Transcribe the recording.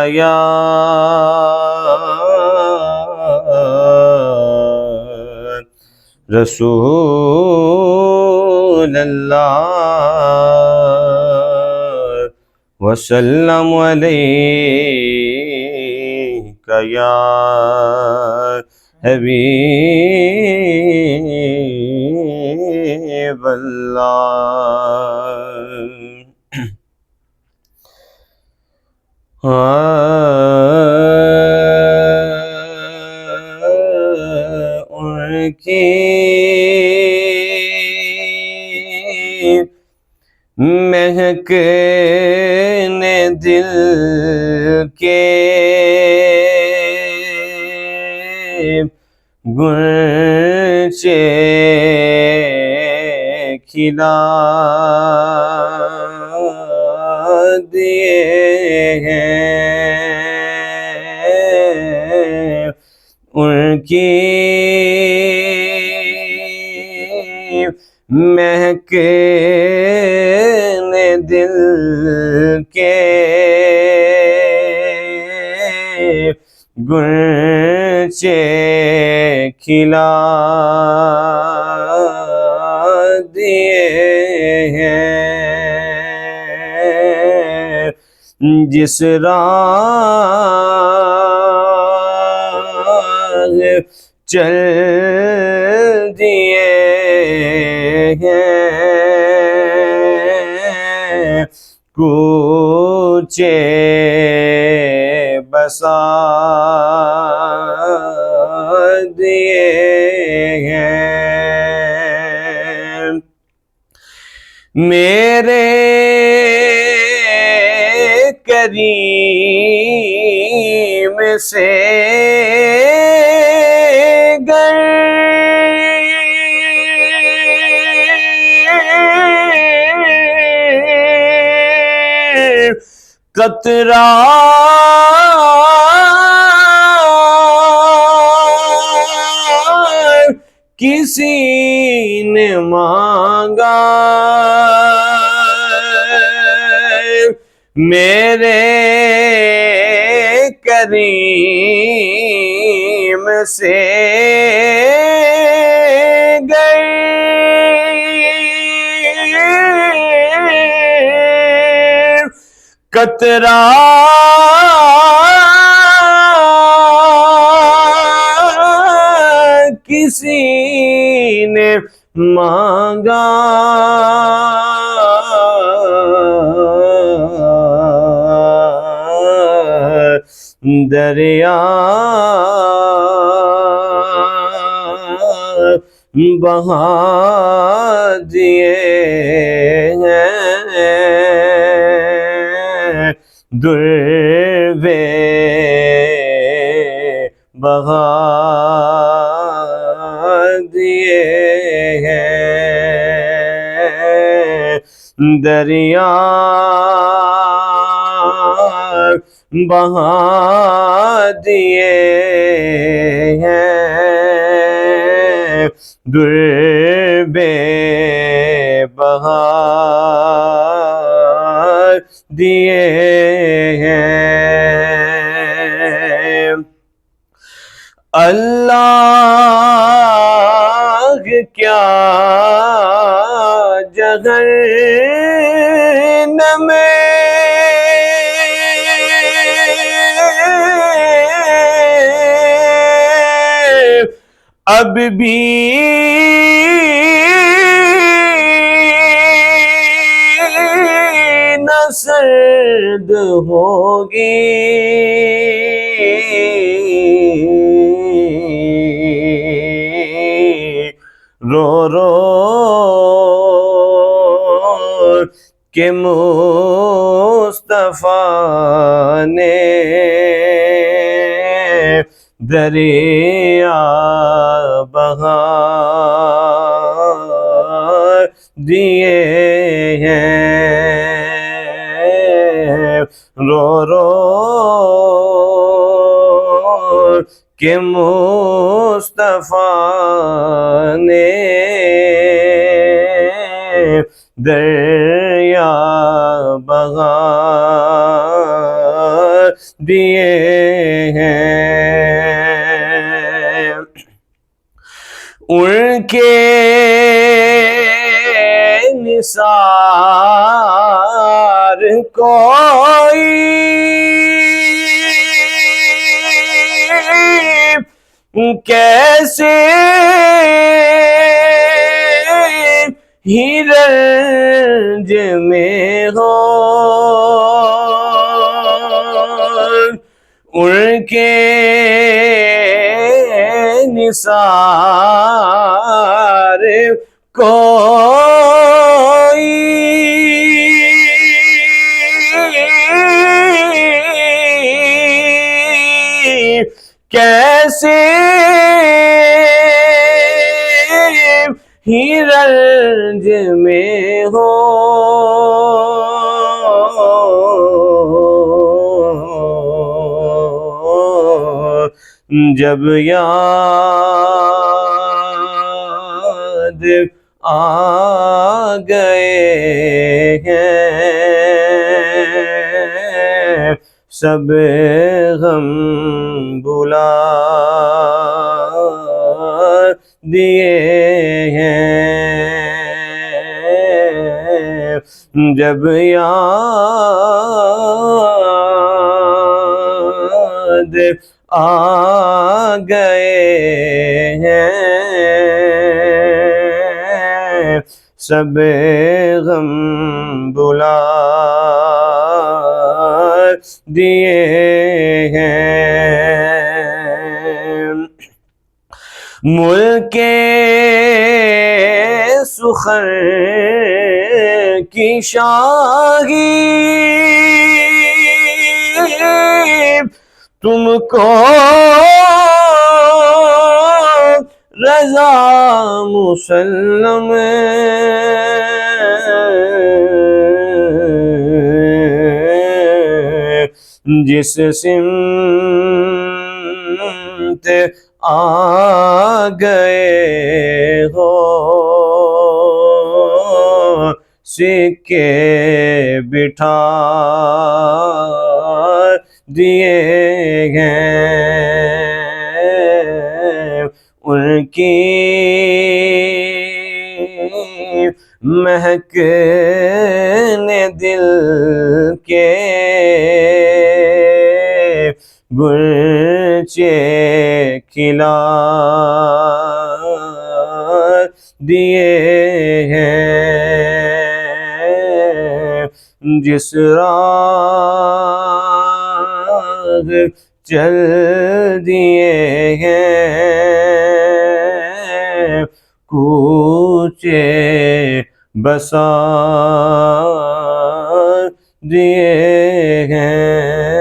یا رسول اللہ وسلم علیک یا حبیب اللہ۔ ان کی مہک نے دل کے گلچے کھلا دیے ہیں، ان کی مہک نے دل کے گلچے کھلا دیے ہیں، جس راہ چل دیے ہیں، کوچے بسا دیے ہیں، میرے کریم سے گر قطرہ کسی نے مانگا، میرے کریم سے گر قطرہ کسی نے مانگا، دریا بہا دیے ہیں، دروے بہا دیے ہیں، دریا بہا دیے ہیں، دروے بہا دیے ہیں، اللہ کیا جہنم اب بھی نہ سرد ہوگی، رو رو کہ مصطفیٰ نے دریا بہا دیے ہیں، رو رو کہ مصطفیٰ نے دریا بہا دیے ہیں ان کے نثار کوئی کیسے ہی رنج میں ہو ان کے نثار کوئی کیسے ہی رنج میں ہو جب یاد آ گئے ہیں سب غم بلا دیے ہیں جب یاد آ گئے ہیں سب غم بلا دیے ہیں ملک سخن کی شاہی تم کو رضا مسلم جس سمت آ گئے ہو سکے بٹھا دیے ہیں ان کی مہکنے دل کے گلچے کھلا دیے ہیں جس راہ چل دیے ہیں کوچے بسا دیے ہیں